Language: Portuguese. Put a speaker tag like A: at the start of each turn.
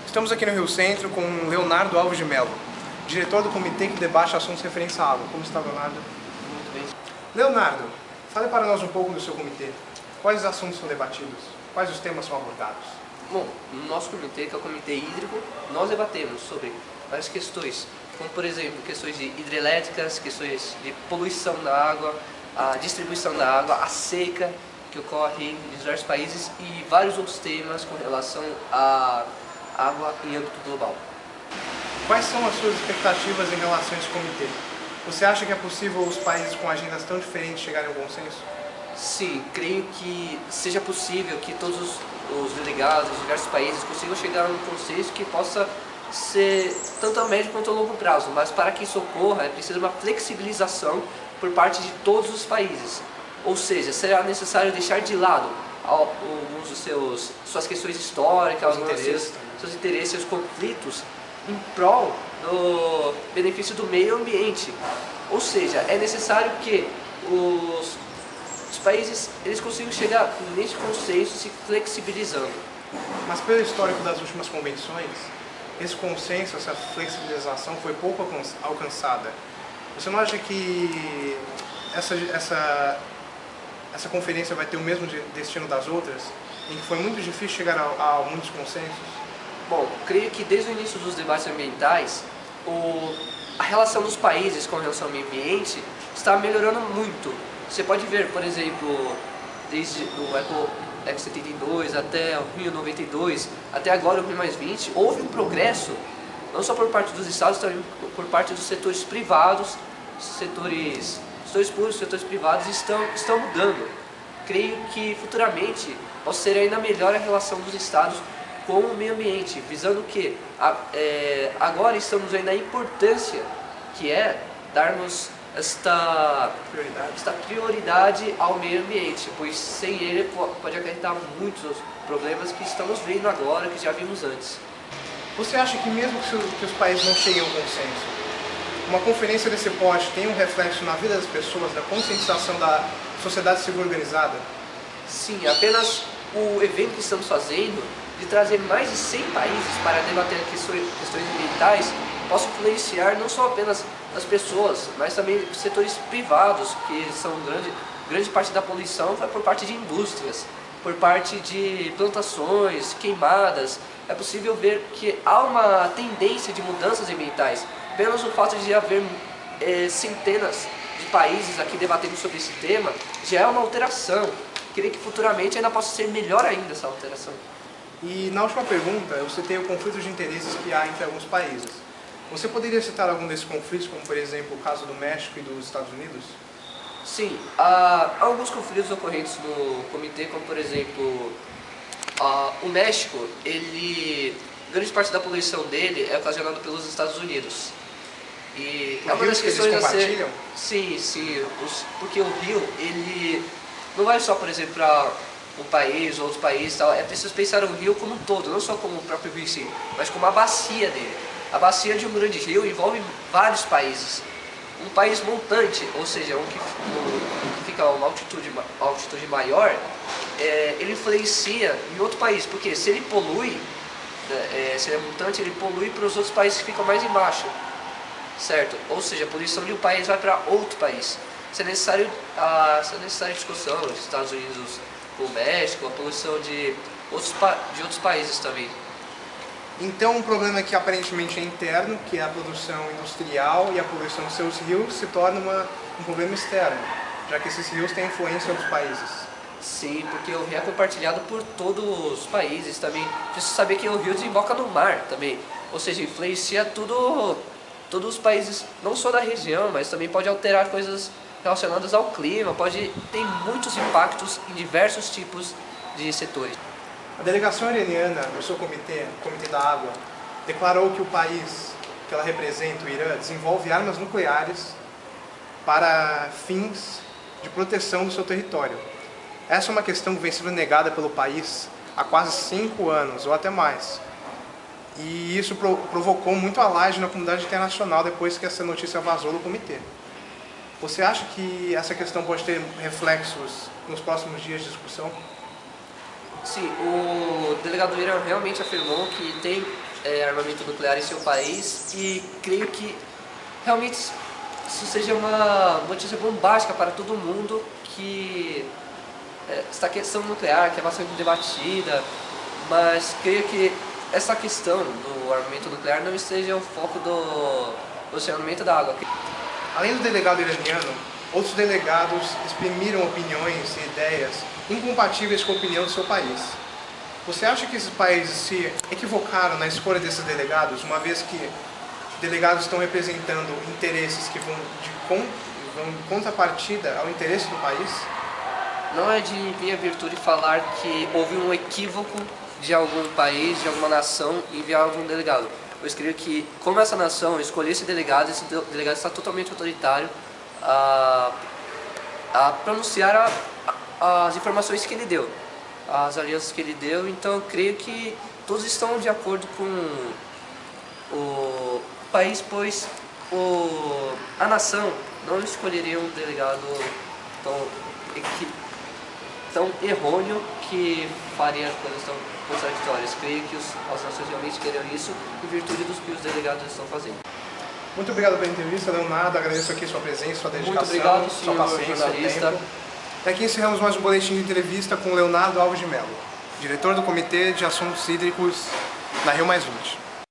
A: Estamos aqui no Rio Centro com Leonardo Alves de Mello, diretor do comitê que debate assuntos referentes à água. Como está, Leonardo?
B: Muito bem.
A: Leonardo, fale para nós um pouco do seu comitê. Quais assuntos são debatidos? Quais os temas são abordados?
B: Bom, no nosso comitê, que é o Comitê Hídrico, nós debatemos sobre várias questões, como por exemplo, questões de hidrelétricas, questões de poluição da água, a distribuição da água, a seca que ocorre em diversos países e vários outros temas com relação à água em âmbito global.
A: Quais são as suas expectativas em relação a esse comitê? Você acha que é possível os países com agendas tão diferentes chegarem a um consenso?
B: Sim, creio que seja possível que todos os delegados dos diversos países consigam chegar a um consenso que possa ser tanto a médio quanto a longo prazo, mas para que isso ocorra é preciso uma flexibilização por parte de todos os países. Ou seja, será necessário deixar de lado alguns dos suas questões históricas, seus interesses, seus conflitos, em prol do benefício do meio ambiente. Ou seja, é necessário que os países eles consigam chegar nesse consenso se flexibilizando.
A: Mas pelo histórico das últimas convenções, esse consenso, essa flexibilização foi pouco alcançada. Você não acha que essa conferência vai ter o mesmo destino das outras, em que foi muito difícil chegar a muitos consensos?
B: Bom, creio que desde o início dos debates ambientais, a relação dos países com relação ao meio ambiente está melhorando muito. Você pode ver, por exemplo, desde o Eco 72 até o Rio 92, até agora o Rio +20, houve um progresso, não só por parte dos estados, também por parte dos setores privados, setores públicos, setores privados estão mudando. Creio que futuramente possa ser ainda melhor a relação dos estados com o meio ambiente, visando que agora estamos vendo a importância que é darmos esta prioridade ao meio ambiente, pois sem ele pode acarretar muitos problemas que estamos vendo agora, que já vimos antes.
A: Você acha que mesmo que os países não cheguem a um consenso, uma conferência desse porte tem um reflexo na vida das pessoas, da conscientização da sociedade civil organizada?
B: Sim, apenas o evento que estamos fazendo, de trazer mais de 100 países para debater questões ambientais, possa influenciar não só apenas as pessoas, mas também setores privados, que são grande parte da poluição vai por parte de indústrias, por parte de plantações, queimadas. É possível ver que há uma tendência de mudanças ambientais. Apenas o fato de haver centenas de países aqui debatendo sobre esse tema já é uma alteração. Queria que futuramente ainda possa ser melhor ainda essa alteração.
A: E na última pergunta, eu citei o conflito de interesses que há entre alguns países. Você poderia citar algum desses conflitos, como por exemplo o caso do México e dos Estados Unidos?
B: Sim, há alguns conflitos ocorrentes no comitê, como por exemplo, o México, grande parte da poluição dele é ocasionada pelos Estados Unidos. E
A: é uma das questões a ser...
B: Sim, porque o rio, ele não vai só, por exemplo, para um país ou outro país, tal. É preciso pensar o rio como um todo, não só como o próprio rio em si, mas como a bacia dele. A bacia de um grande rio envolve vários países. Um país montante, ou seja, um que fica a uma altitude maior, ele influencia em outro país, porque se ele polui, se ele é montante, ele polui para os outros países que ficam mais embaixo, certo? Ou seja, a poluição de um país vai para outro país. Se é necessário discussão dos Estados Unidos com o México, a poluição de outros países também.
A: Então, um problema que aparentemente é interno, que é a produção industrial e a poluição dos seus rios, se torna um problema externo, já que esses rios têm influência em outros países.
B: Sim, porque o rio é compartilhado por todos os países também. Preciso saber que o rio desemboca no mar também, ou seja, influencia todos os países, não só da região, mas também pode alterar coisas relacionadas ao clima, ter muitos impactos em diversos tipos de setores.
A: A delegação iraniana do seu comitê, o Comitê da Água, declarou que o país que ela representa, o Irã, desenvolve armas nucleares para fins de proteção do seu território. Essa é uma questão que vem sendo negada pelo país há quase 5 anos, ou até mais. E isso provocou muito alarde na comunidade internacional depois que essa notícia vazou do comitê. Você acha que essa questão pode ter reflexos nos próximos dias de discussão?
B: Sim, o delegado Ira realmente afirmou que tem armamento nuclear em seu país e creio que realmente isso seja uma notícia bombástica para todo mundo que esta questão nuclear, que é bastante debatida, mas creio que essa questão do armamento nuclear não esteja o foco do racionamento da água.
A: Além do delegado iraniano, outros delegados exprimiram opiniões e ideias incompatíveis com a opinião do seu país. Você acha que esses países se equivocaram na escolha desses delegados, uma vez que delegados estão representando interesses que vão em contrapartida ao interesse do país?
B: Não é de minha virtude falar que houve um equívoco de algum país, de alguma nação, em enviar algum delegado. Eu creio que, como essa nação escolheu esse delegado está totalmente autoritário a pronunciar as informações que ele deu, as alianças que ele deu. Então eu creio que todos estão de acordo com o país, pois a nação não escolheria um delegado tão errôneo que faria coisas tão contraditórias. Creio que as nações realmente queriam isso em virtude dos que os delegados estão fazendo.
A: Muito obrigado pela entrevista, Leonardo. Agradeço aqui sua presença, sua dedicação,
B: muito obrigado,
A: sua paciência,
B: jornalista.
A: seu tempo. Até aqui encerramos mais um boletim de entrevista com Leonardo Alves de Mello, diretor do Comitê de Assuntos Hídricos na Rio+20.